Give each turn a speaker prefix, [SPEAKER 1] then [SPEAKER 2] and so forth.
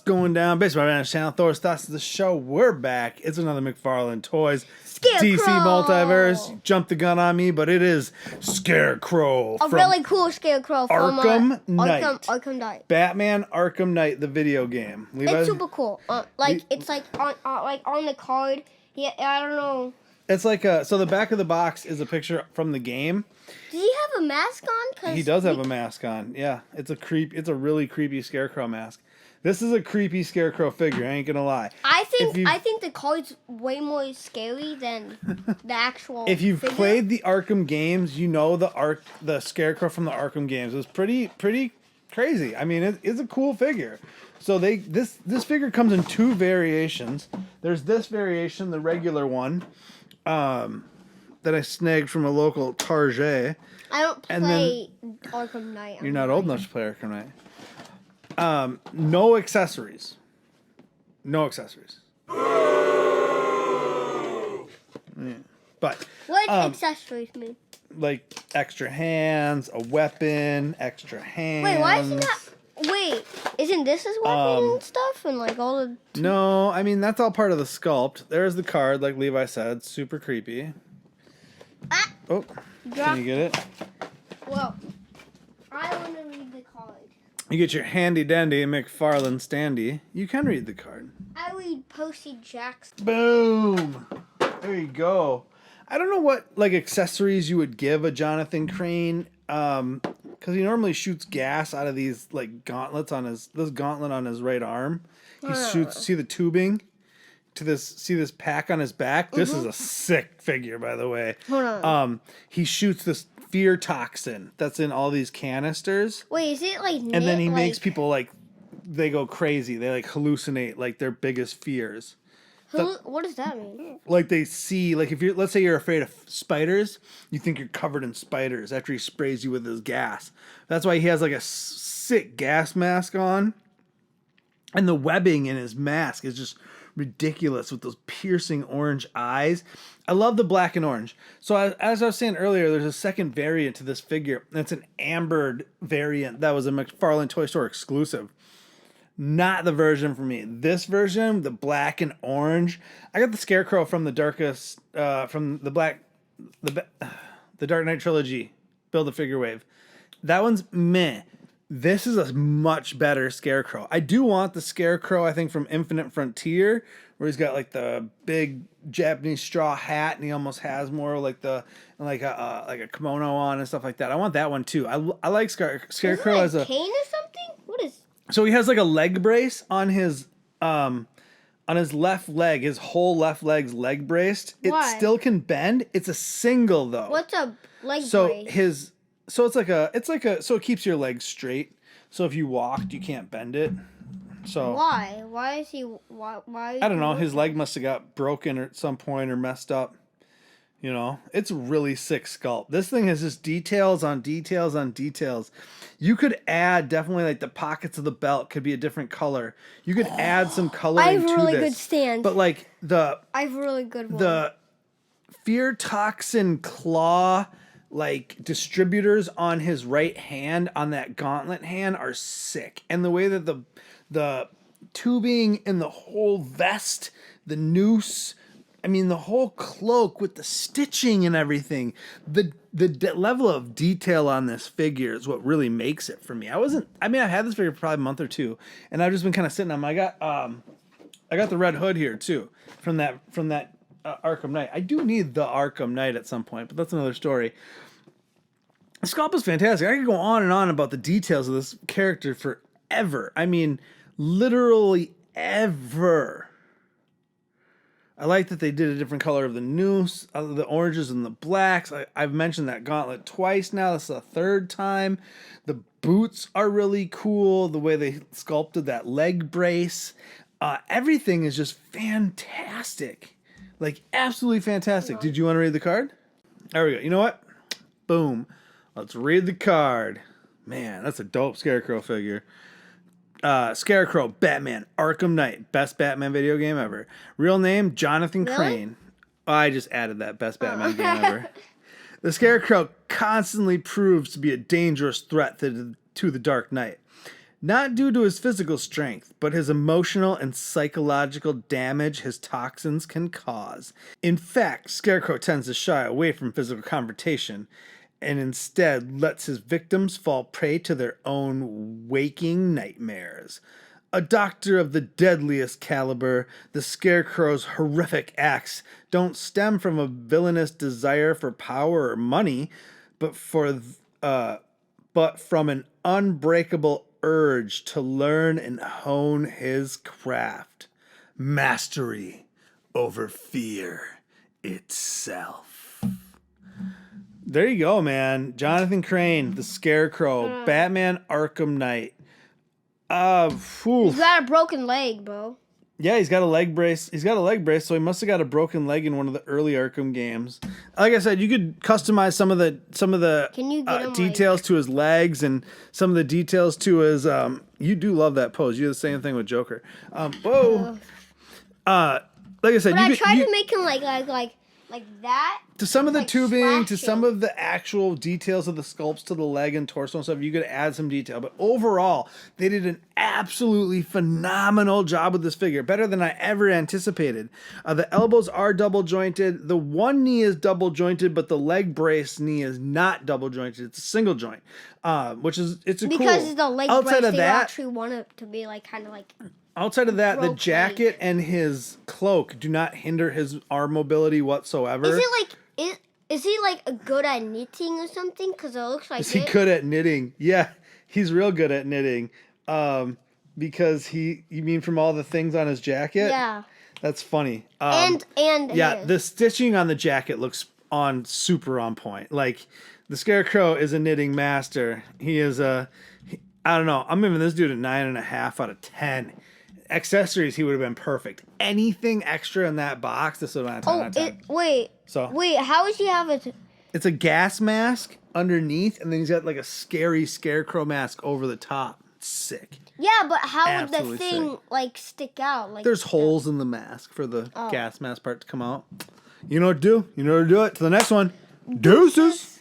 [SPEAKER 1] going down? Based on my channel, Thor's Thoughts of the Show. We're back. It's another McFarlane Toys.
[SPEAKER 2] Scarecrow!
[SPEAKER 1] DC Multiverse. You jumped the gun on me, but it is Scarecrow.
[SPEAKER 2] A really cool Scarecrow from
[SPEAKER 1] Arkham Knight.
[SPEAKER 2] Arkham Knight.
[SPEAKER 1] Batman Arkham Knight, the video game.
[SPEAKER 2] It's super cool. It's like on the card. Yeah, I don't know.
[SPEAKER 1] It's like so the back of the box is a picture from the game.
[SPEAKER 2] Does he have a mask on? 'Cause
[SPEAKER 1] he does have a mask on. Yeah, it's a really creepy Scarecrow mask. This is a creepy Scarecrow figure. I ain't gonna lie.
[SPEAKER 2] I think the card's way more scary than the actual.
[SPEAKER 1] If you've
[SPEAKER 2] figure.
[SPEAKER 1] played the Arkham games, you know the Scarecrow from the Arkham games was pretty crazy. I mean, it's a cool figure. So this figure comes in two variations. There's this variation, the regular one, that I snagged from a local Target.
[SPEAKER 2] I don't play Arkham Knight.
[SPEAKER 1] You're not old enough to play Arkham Knight. No accessories. No accessories. Yeah. But
[SPEAKER 2] what accessories mean?
[SPEAKER 1] Like extra hands, a weapon, extra hands.
[SPEAKER 2] Wait, why is he not? Wait, isn't this his weapon and stuff and like all the?
[SPEAKER 1] No, I mean that's all part of the sculpt. There's the card, like Levi said, super creepy.
[SPEAKER 2] Ah,
[SPEAKER 1] oh, can you get it?
[SPEAKER 2] Well, I want to read the card.
[SPEAKER 1] You get your handy dandy McFarlane standy. You can read the card.
[SPEAKER 2] I read Posty Jackson.
[SPEAKER 1] Boom! There you go. I don't know what like accessories you would give a Jonathan Crane, because he normally shoots gas out of these like gauntlets on this gauntlet on his right arm. He shoots. See the tubing to this. See this pack on his back. This is a sick figure, by the way.
[SPEAKER 2] Hold on.
[SPEAKER 1] He shoots this fear toxin that's in all these canisters.
[SPEAKER 2] Wait, is it like?
[SPEAKER 1] And then he makes people like they go crazy. They like hallucinate like their biggest fears.
[SPEAKER 2] What does that mean?
[SPEAKER 1] Like they see, like if you're, let's say you're afraid of spiders, you think you're covered in spiders after he sprays you with his gas. That's why he has like a sick gas mask on. And the webbing in his mask is just ridiculous with those piercing orange eyes. I love the black and orange. So as I was saying earlier, there's a second variant to this figure. And it's an ambered variant that was a McFarlane Toy Store exclusive. Not the version for me. This version, the black and orange. I got the Scarecrow from the darkest, from the Dark Knight trilogy. Build a figure wave. That one's meh. This is a much better Scarecrow. I do want the Scarecrow, I think, from Infinite Frontier, where he's got like the big Japanese straw hat, and he almost has more like a kimono on and stuff like that. I want that one too. I like Scarecrow as a
[SPEAKER 2] cane or something. What is?
[SPEAKER 1] So he has like a leg brace on his left leg. His whole left leg's leg braced.
[SPEAKER 2] Why?
[SPEAKER 1] It still can bend. It's a single though.
[SPEAKER 2] What's a leg brace?
[SPEAKER 1] So it keeps your legs straight. So if you walked, you can't bend it. So
[SPEAKER 2] why? Why is he? Why?
[SPEAKER 1] I don't know. His leg must have got broken at some point or messed up. You know, it's a really sick sculpt. This thing has just details on details on details. You could add definitely like the pockets of the belt could be a different color. You could add some coloring to this.
[SPEAKER 2] I have really good stands.
[SPEAKER 1] But like
[SPEAKER 2] I have a really good one.
[SPEAKER 1] The fear toxin claw like distributors on his right hand on that gauntlet hand are sick. And the way that the tubing and the whole vest, the noose, I mean, the whole cloak with the stitching and everything, the level of detail on this figure is what really makes it for me. I've had this figure for probably a month or two, and I've just been kind of sitting on them. I got the red hood here too from that Arkham Knight. I do need the Arkham Knight at some point, but that's another story. The sculpt is fantastic. I could go on and on about the details of this character forever. I mean, literally ever. I like that they did a different color of the noose, the oranges and the blacks. I've mentioned that gauntlet twice now. This is the third time. The boots are really cool. The way they sculpted that leg brace. Everything is just fantastic. Like, absolutely fantastic. Did you want to read the card? There we go. You know what? Boom. Let's read the card. Man, that's a dope Scarecrow figure. Scarecrow, Batman, Arkham Knight, best Batman video game ever. Real name, Jonathan Crane. Oh, I just added that, best Batman game ever. The Scarecrow constantly proves to be a dangerous threat to the Dark Knight. not due to his physical strength, but his emotional and psychological damage his toxins can cause. In fact, Scarecrow tends to shy away from physical confrontation and instead lets his victims fall prey to their own waking nightmares. A doctor of the deadliest caliber, the Scarecrow's horrific acts don't stem from a villainous desire for power or money, but from an unbreakable urge to learn and hone his craft. Mastery over fear itself. There you go, man. Jonathan Crane, the Scarecrow, Batman Arkham Knight.
[SPEAKER 2] He's got a broken leg, bro.
[SPEAKER 1] Yeah, he's got a leg brace. He's got a leg brace, so he must have got a broken leg in one of the early Arkham games. Like I said, you could customize some of the
[SPEAKER 2] Can you get him,
[SPEAKER 1] details to his legs and some of the details to his. You do love that pose. You do the same thing with Joker. Whoa. Like I said,
[SPEAKER 2] but I tried to make him like that.
[SPEAKER 1] To some of the tubing,
[SPEAKER 2] slashing.
[SPEAKER 1] to some of the actual details of the sculpts to the leg and torso and stuff, you could add some detail. But overall, they did an absolutely phenomenal job with this figure. Better than I ever anticipated. The elbows are double jointed. The one knee is double jointed, but the leg brace knee is not double jointed. It's a single joint, which is
[SPEAKER 2] because
[SPEAKER 1] cool.
[SPEAKER 2] the leg
[SPEAKER 1] Outside
[SPEAKER 2] brace,
[SPEAKER 1] of
[SPEAKER 2] they
[SPEAKER 1] that,
[SPEAKER 2] actually want it to be like kind of like.
[SPEAKER 1] Outside of that, the
[SPEAKER 2] broke
[SPEAKER 1] jacket
[SPEAKER 2] leg.
[SPEAKER 1] and his cloak do not hinder his arm mobility whatsoever.
[SPEAKER 2] Is it like is he like good at knitting or something? Because it looks like.
[SPEAKER 1] Is he good at knitting? Yeah, he's real good at knitting. Because you mean from all the things on his jacket?
[SPEAKER 2] Yeah.
[SPEAKER 1] That's funny.
[SPEAKER 2] And
[SPEAKER 1] yeah,
[SPEAKER 2] his.
[SPEAKER 1] the stitching on the jacket looks super on point. Like the Scarecrow is a knitting master. He is I don't know. I'm giving this dude a 9.5 out of 10. Accessories, he would have been perfect. Anything extra in that box, this would have been a 10 out of 10.
[SPEAKER 2] Wait, how does he have it?
[SPEAKER 1] It's a gas mask underneath, and then he's got like a scary Scarecrow mask over the top. It's sick.
[SPEAKER 2] Yeah, but how
[SPEAKER 1] Absolutely
[SPEAKER 2] would the thing
[SPEAKER 1] sick.
[SPEAKER 2] like stick out? Like
[SPEAKER 1] There's holes in the mask for the gas mask part to come out. You know what to do. You know what to do it. To the next one. Deuces.